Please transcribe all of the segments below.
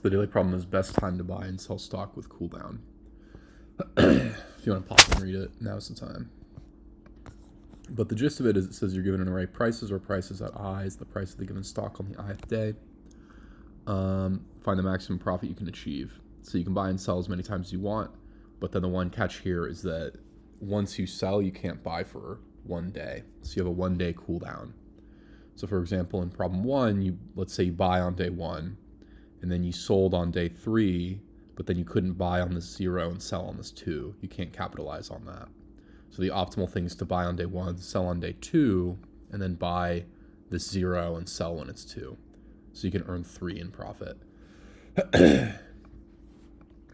The daily problem is best time to buy and sell stock with cooldown. If you want to pause and read it, now's the time. But the gist of it is it says you're given an array of prices or prices at I is the price of the given stock on the ith day. Find the maximum profit you can achieve. So you can buy and sell as many times as you want, but then the one catch here is that once you sell, you can't buy for 1 day. So you have a 1 day cooldown. So for example, in problem 1, let's say you buy on day 1, and then you sold on day 3, but then you couldn't buy on this 0 and sell on this 2. You can't capitalize on that. So the optimal thing is to buy on day 1, sell on day 2, and then buy this 0 and sell when it's 2. So you can earn 3 in profit.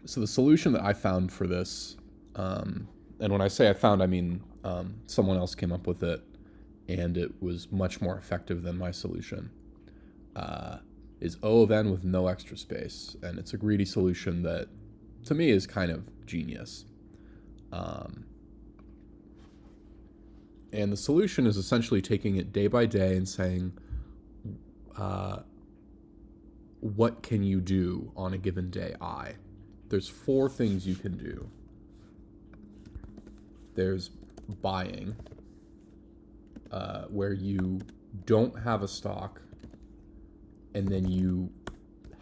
So the solution that I found for this, and when I say I found, I mean someone else came up with it, and it was much more effective than my solution, is O of n with no extra space. And it's a greedy solution that, to me, is kind of genius. And the solution is essentially taking it day by day and saying, what can you do on a given day I? There's 4 things you can do. There's buying, where you don't have a stock and then you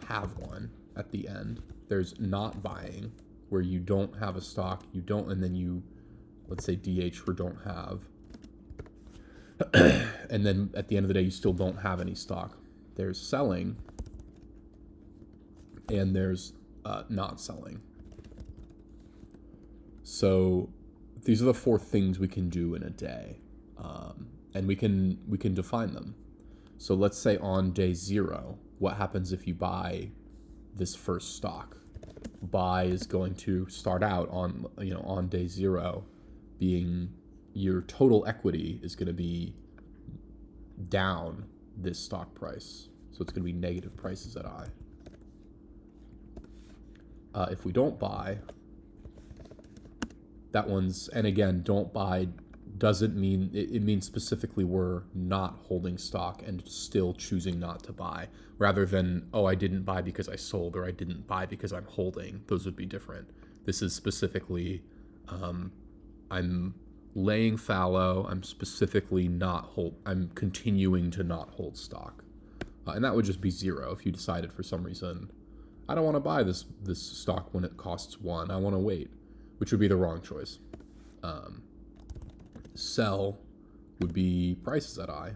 have one at the end. There's not buying, where you don't have a stock, you don't, and then you, let's say DH for don't have. And then at the end of the day, you still don't have any stock. There's selling, and there's not selling. So these are the 4 things we can do in a day, and we can define them. So let's say on day 0, what happens if you buy this first stock? Buy is going to start out on day 0 being your total equity is going to be down this stock price. So it's going to be negative prices at I. If we don't buy, that one's, and again, don't buy doesn't mean, it means specifically we're not holding stock and still choosing not to buy, rather than, oh, I didn't buy because I sold, or I didn't buy because I'm holding. Those would be different. This is specifically, I'm laying fallow, I'm specifically I'm continuing to not hold stock. And that would just be 0 if you decided for some reason, I don't want to buy this stock when it costs 1, I want to wait, which would be the wrong choice. Sell would be prices at I,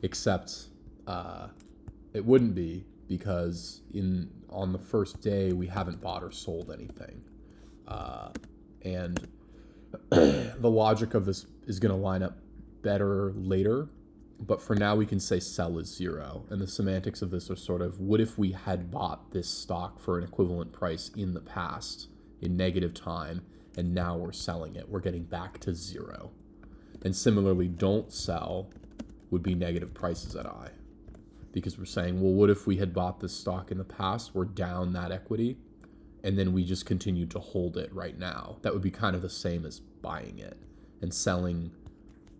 except it wouldn't be, because on the first day we haven't bought or sold anything, and the logic of this is going to line up better later, but for now we can say sell is 0, and the semantics of this are sort of, what if we had bought this stock for an equivalent price in the past in negative time, and now we're selling it, we're getting back to 0. And similarly, don't sell would be negative prices at I, because we're saying, well, what if we had bought this stock in the past, we're down that equity, and then we just continue to hold it right now? That would be kind of the same as buying it. And selling,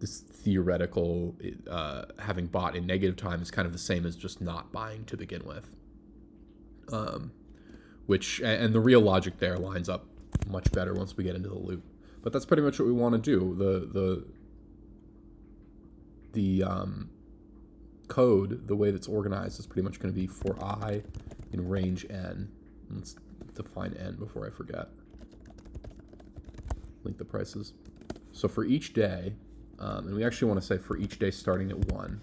this theoretical having bought in negative time, is kind of the same as just not buying to begin with. Which, and the real logic there lines up much better once we get into the loop. But that's pretty much what we want to do. The code, the way that's organized, is pretty much going to be for I in range n. Let's define n before I forget. Link the prices. So for each day, and we actually want to say for each day starting at 1,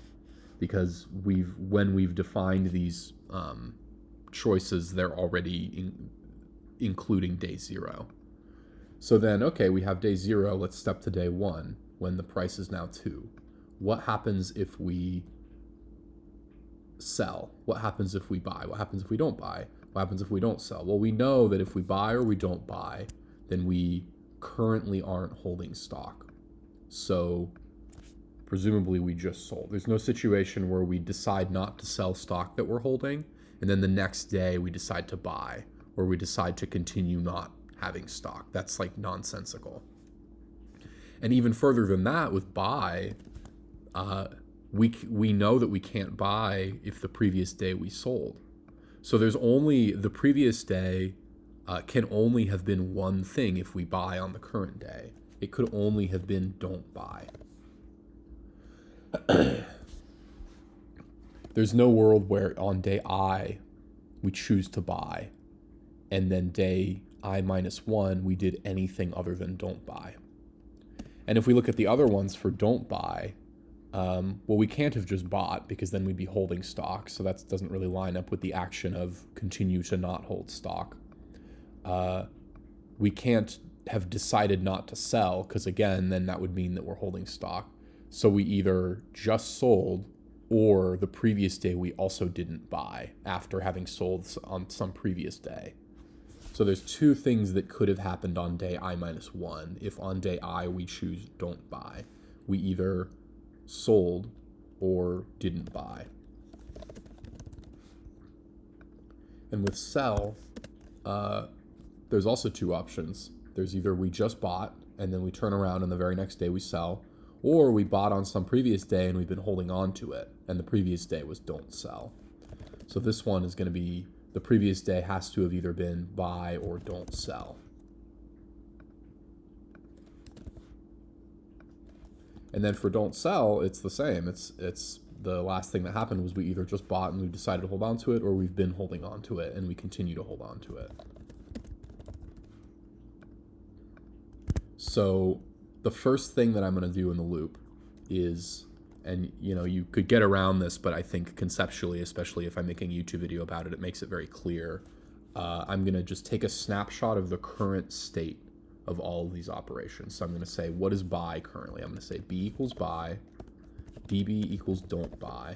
because when we've defined these choices, they're already including day 0. So then, okay, we have day 0, let's step to day 1, when the price is now 2. What happens if we sell? What happens if we buy? What happens if we don't buy? What happens if we don't sell? Well, we know that if we buy or we don't buy, then we currently aren't holding stock. So presumably we just sold. There's no situation where we decide not to sell stock that we're holding, and then the next day we decide to buy, or we decide to continue not having stock. That's like nonsensical. And even further than that, with buy, we know that we can't buy if the previous day we sold. So there's only the previous day can only have been one thing if we buy on the current day. It could only have been don't buy. There's no world where on day I we choose to buy, and then day I minus 1 we did anything other than don't buy. And if we look at the other ones for don't buy, well, we can't have just bought because then we'd be holding stock. So that doesn't really line up with the action of continue to not hold stock. We can't have decided not to sell because, again, then that would mean that we're holding stock. So we either just sold or the previous day we also didn't buy after having sold on some previous day. So there's two things that could have happened on day I minus 1. If on day I we choose don't buy, we either sold or didn't buy. And with sell, there's also two options. There's either we just bought and then we turn around and the very next day we sell, or we bought on some previous day and we've been holding on to it, and the previous day was don't sell. So this one is going to be the previous day has to have either been buy or don't sell. And then for don't sell, it's the same. It's the last thing that happened was we either just bought and we decided to hold on to it, or we've been holding on to it and we continue to hold on to it. So the first thing that I'm going to do in the loop is, and you could get around this, but I think conceptually, especially if I'm making a YouTube video about it, it makes it very clear. I'm going to just take a snapshot of the current state of all of these operations. So I'm going to say, what is buy currently? I'm going to say B equals buy, DB equals don't buy,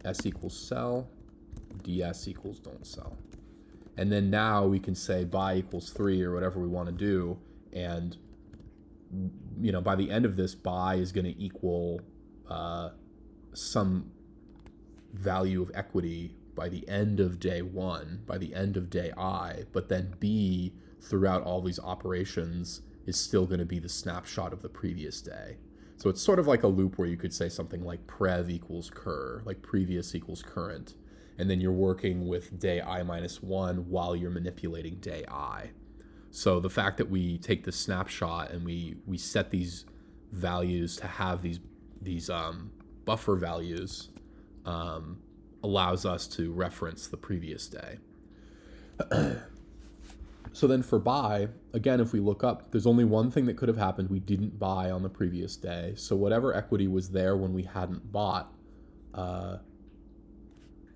S equals sell, DS equals don't sell. And then now we can say buy equals 3 or whatever we want to do. And, by the end of this, buy is going to equal some value of equity by the end of day 1, by the end of day I, but then B throughout all these operations is still going to be the snapshot of the previous day. So it's sort of like a loop where you could say something like prev equals cur, like previous equals current, and then you're working with day I minus 1 while you're manipulating day I. So the fact that we take the snapshot and we set these values to have these buffer values allows us to reference the previous day. So then for buy, again, if we look up, there's only one thing that could have happened. We didn't buy on the previous day. So whatever equity was there when we hadn't bought,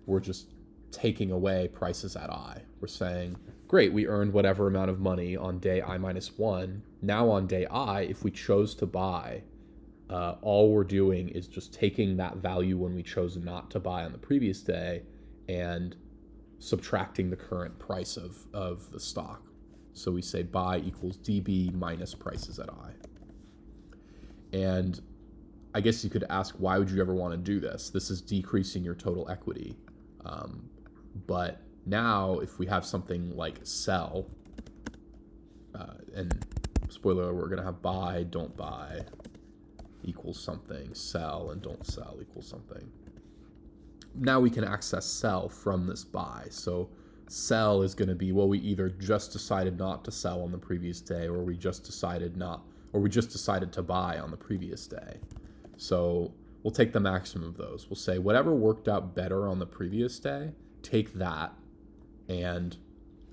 we're just taking away prices at I. We're saying, great, we earned whatever amount of money on day I minus 1. Now on day I, if we chose to buy, all we're doing is just taking that value when we chose not to buy on the previous day and subtracting the current price of the stock. So we say buy equals DB minus prices at I. And I guess you could ask, why would you ever want to do this? This is decreasing your total equity. But now if we have something like sell, and spoiler, we're going to have buy, don't buy equals something, sell and don't sell equals something. Now we can access sell from this buy. So sell is going to be, well, we either just decided not to sell on the previous day, or we just decided to buy on the previous day. So we'll take the maximum of those. We'll say whatever worked out better on the previous day, take that and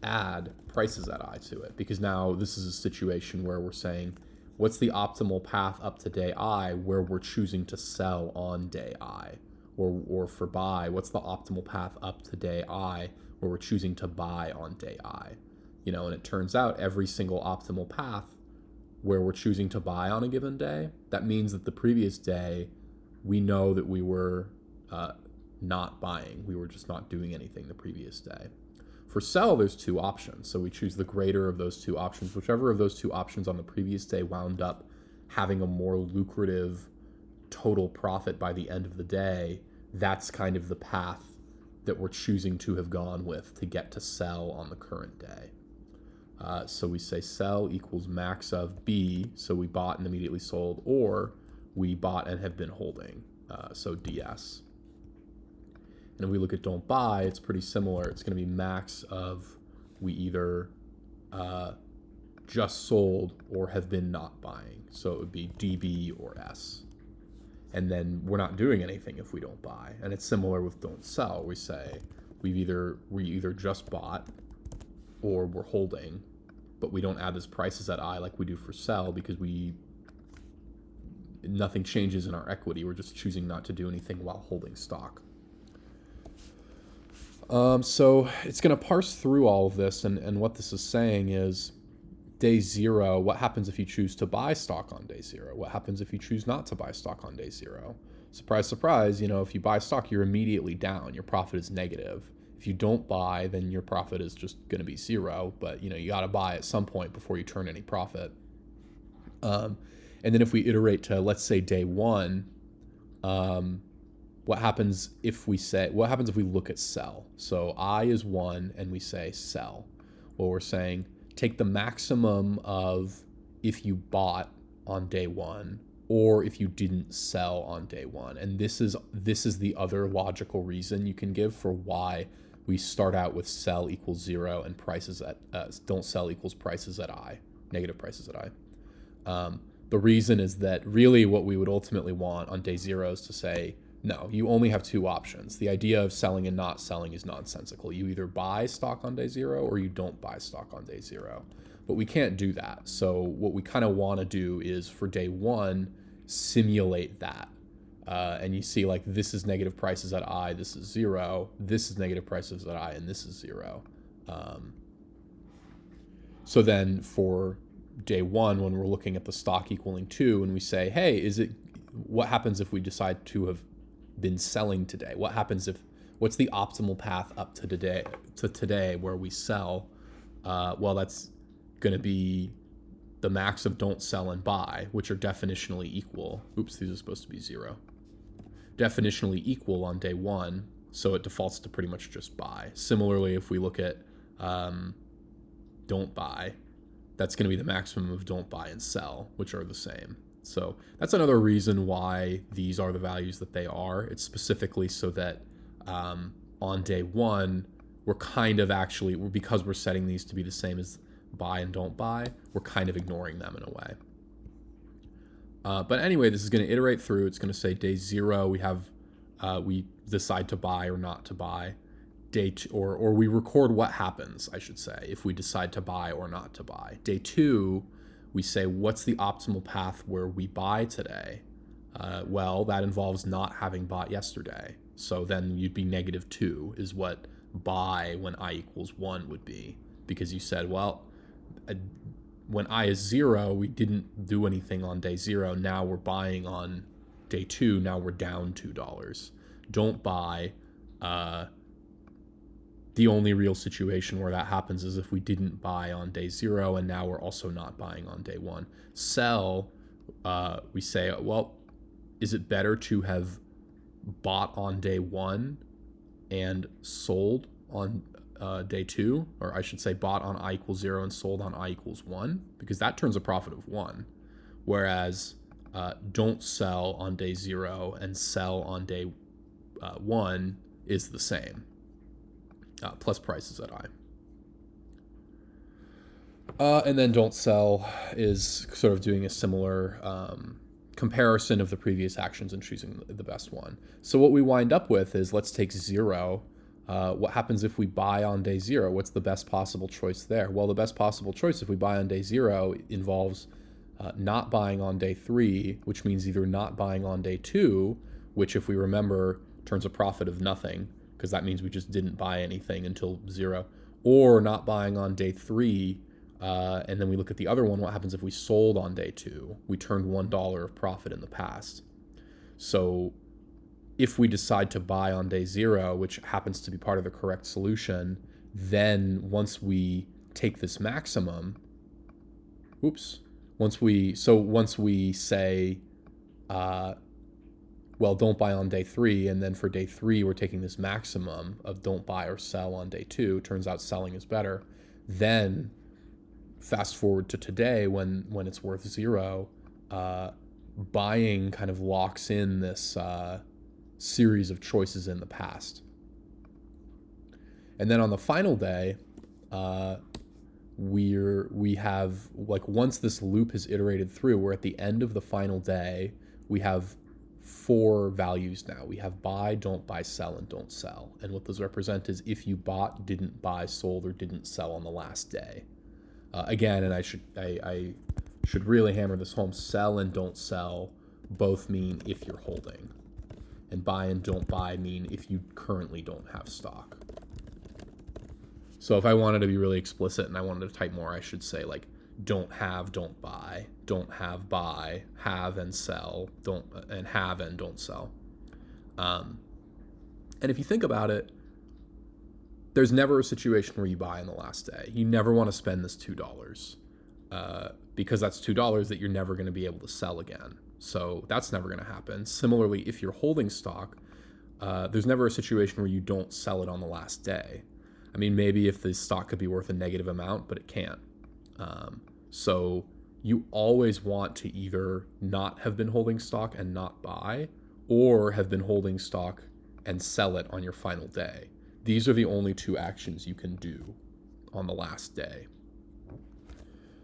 add prices at I to it. Because now this is a situation where we're saying, what's the optimal path up to day I where we're choosing to sell on day I? Or for buy, what's the optimal path up to day I where we're choosing to buy on day I? And it turns out every single optimal path where we're choosing to buy on a given day, that means that the previous day, we know that we were not buying. We were just not doing anything the previous day. For sell, there's two options. So we choose the greater of those two options. Whichever of those two options on the previous day wound up having a more lucrative total profit by the end of the day, that's kind of the path that we're choosing to have gone with to get to sell on the current day. So we say sell equals max of B, so we bought and immediately sold, or we bought and have been holding. so DS. And if we look at don't buy, it's pretty similar. It's going to be max of we either just sold or have been not buying. So it would be DB or S. And then we're not doing anything if we don't buy. And it's similar with don't sell. We say we either just bought or we're holding, but we don't add this prices at I like we do for sell because nothing changes in our equity. We're just choosing not to do anything while holding stock. So it's going to parse through all of this, and what this is saying is day 0, what happens if you choose to buy stock on day 0? What happens if you choose not to buy stock on day 0? Surprise, surprise, if you buy stock, you're immediately down. Your profit is negative. If you don't buy, then your profit is just going to be 0, but you got to buy at some point before you turn any profit. And then if we iterate to, let's say, day 1, what happens if we look at sell? So I is 1 and we say sell. Well, we're saying take the maximum of if you bought on day 1 or if you didn't sell on day 1. And this is the other logical reason you can give for why we start out with sell equals 0 and prices at don't sell equals prices at I, negative prices at I. The reason is that really what we would ultimately want on day 0 is to say, no, you only have 2 options. The idea of selling and not selling is nonsensical. You either buy stock on day 0 or you don't buy stock on day 0. But we can't do that. So what we kind of want to do is for day 1, simulate that. And you see like this is negative prices at I, this is 0, this is negative prices at I, and this is 0. So then for day 1, when we're looking at the stock equaling 2 and we say, hey, what happens if we decide to have been selling today? What's the optimal path up to today where we sell? Well, that's going to be the max of don't sell and buy, which are definitionally equal. Oops, these are supposed to be 0. Definitionally equal on day 1, so it defaults to pretty much just buy. Similarly, if we look at don't buy, that's going to be the maximum of don't buy and sell, which are the same. So that's another reason why these are the values that they are. It's specifically so that on day 1, we're kind of because we're setting these to be the same as buy and don't buy, we're kind of ignoring them in a way. But anyway, this is going to iterate through. It's going to say day 0, we decide to buy or not to buy. Day 2, or we record what happens, I should say, if we decide to buy or not to buy. Day 2, we say, what's the optimal path where we buy today? Well, that involves not having bought yesterday. So then you'd be negative 2 is what buy when I equals 1 would be. Because you said, well, when I is 0, we didn't do anything on day 0. Now we're buying on day 2. Now we're down $2. Don't buy. The only real situation where that happens is if we didn't buy on day 0 and now we're also not buying on day 1. Sell, we say, well, is it better to have bought on day 1 and sold on day 2? Or I should say bought on I equals 0 and sold on I equals 1? Because that turns a profit of 1. Whereas don't sell on day 0 and sell on day 1 is the same. Plus prices at I. And then don't sell is sort of doing a similar comparison of the previous actions and choosing the best one. So what we wind up with is, let's take 0. What happens if we buy on day 0? What's the best possible choice there? Well, the best possible choice if we buy on day 0 involves not buying on day 3, which means either not buying on day 2, which if we remember turns a profit of nothing, because that means we just didn't buy anything until 0, or not buying on day 3, and then we look at the other one, what happens if we sold on day 2? We turned $1 of profit in the past. So if we decide to buy on day 0, which happens to be part of the correct solution, then once we take this maximum, once we say, well, don't buy on day 3, and then for day 3, we're taking this maximum of don't buy or sell on day 2. Turns out selling is better. Then fast forward to today when it's worth 0, buying kind of locks in this series of choices in the past. And then on the final day, we have, like, once this loop has iterated through, we're at the end of the final day. We have 4 values now. We have buy, don't buy, sell, and don't sell. And what those represent is if you bought, didn't buy, sold, or didn't sell on the last day. Again, and I should really hammer this home, sell and don't sell both mean if you're holding. And buy and don't buy mean if you currently don't have stock. So if I wanted to be really explicit and I wanted to type more, I should say, like, don't have, don't buy, don't have, buy, have and sell, don't, and have and don't sell. And if you think about it, there's never a situation where you buy on the last day. You never want to spend this $2 because that's $2 that you're never going to be able to sell again. So that's never going to happen. Similarly, if you're holding stock, there's never a situation where you don't sell it on the last day. I mean, maybe if the stock could be worth a negative amount, but it can't. So you always want to either not have been holding stock and not buy, or have been holding stock and sell it on your final day. These are the only 2 actions you can do on the last day.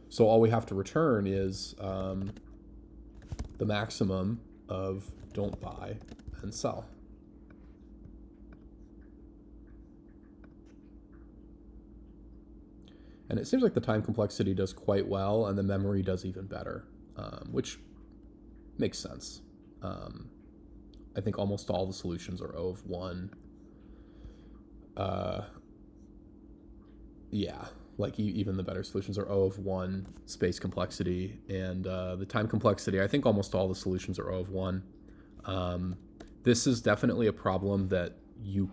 So all we have to return is the maximum of don't buy and sell. And it seems like the time complexity does quite well, and the memory does even better, which makes sense. I think almost all the solutions are O of 1. Yeah, like even the better solutions are O of 1 space complexity, and the time complexity, I think almost all the solutions are O of 1. This is definitely a problem that you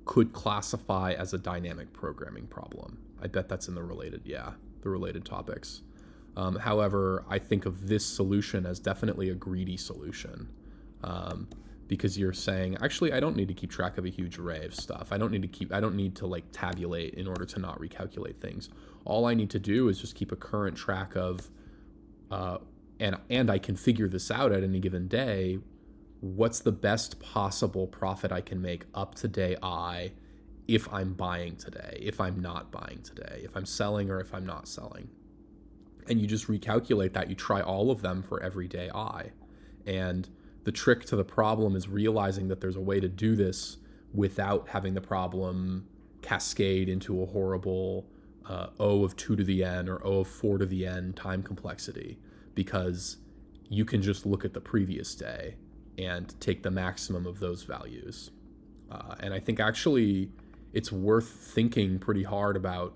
could classify as a dynamic programming problem. I bet that's in the related topics. However, I think of this solution as definitely a greedy solution, because you're saying, actually, I don't need to keep track of a huge array of stuff. I don't need to like tabulate in order to not recalculate things. All I need to do is just keep a current track of, and I can figure this out at any given day. What's the best possible profit I can make up to day I, if I'm buying today, if I'm not buying today, if I'm selling or if I'm not selling. And you just recalculate that. You try all of them for every day I. And the trick to the problem is realizing that there's a way to do this without having the problem cascade into a horrible O of 2 to the n or O of 4 to the n time complexity, because you can just look at the previous day and take the maximum of those values. And I think actually it's worth thinking pretty hard about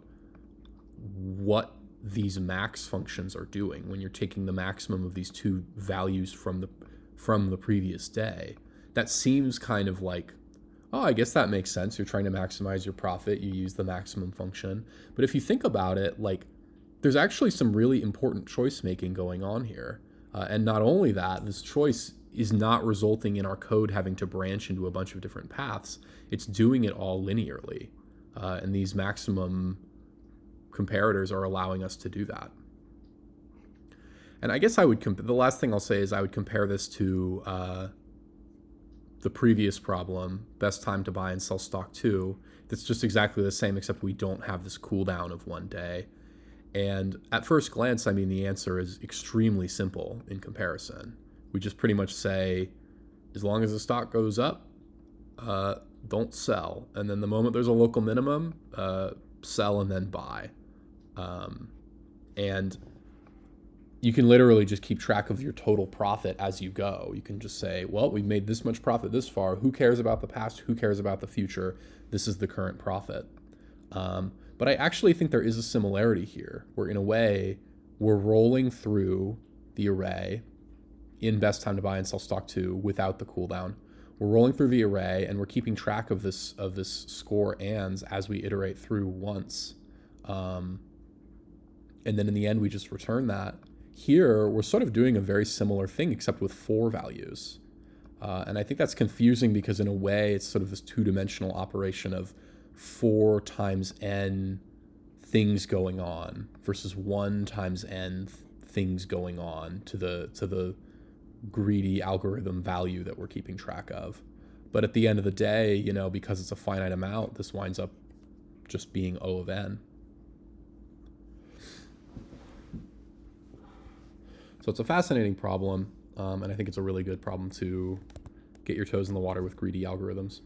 what these max functions are doing when you're taking the maximum of these 2 values from the previous day. That seems kind of like, oh, I guess that makes sense. You're trying to maximize your profit. You use the maximum function. But if you think about it, like, there's actually some really important choice making going on here. And not only that, this choice is not resulting in our code having to branch into a bunch of different paths. It's doing it all linearly. And these maximum comparators are allowing us to do that. And I guess I would the last thing I'll say is I would compare this to the previous problem, best time to buy and sell stock 2. That's just exactly the same, except we don't have this cooldown of 1 day. And at first glance, I mean, the answer is extremely simple in comparison. We just pretty much say, as long as the stock goes up, don't sell. And then the moment there's a local minimum, sell and then buy. And you can literally just keep track of your total profit as you go. You can just say, well, we've made this much profit this far. Who cares about the past? Who cares about the future? This is the current profit. But I actually think there is a similarity here, where in a way, we're rolling through the array in best time to buy and sell stock 2 without the cooldown. We're rolling through the array and we're keeping track of this score ands as we iterate through once. And then in the end, we just return that. Here, we're sort of doing a very similar thing, except with 4 values. And I think that's confusing because in a way, it's sort of this 2-dimensional operation of 4 times n things going on versus 1 times n things going on to the greedy algorithm value that we're keeping track of. But at the end of the day, you know, because it's a finite amount, this winds up just being O of n. So it's a fascinating problem, and I think it's a really good problem to get your toes in the water with greedy algorithms.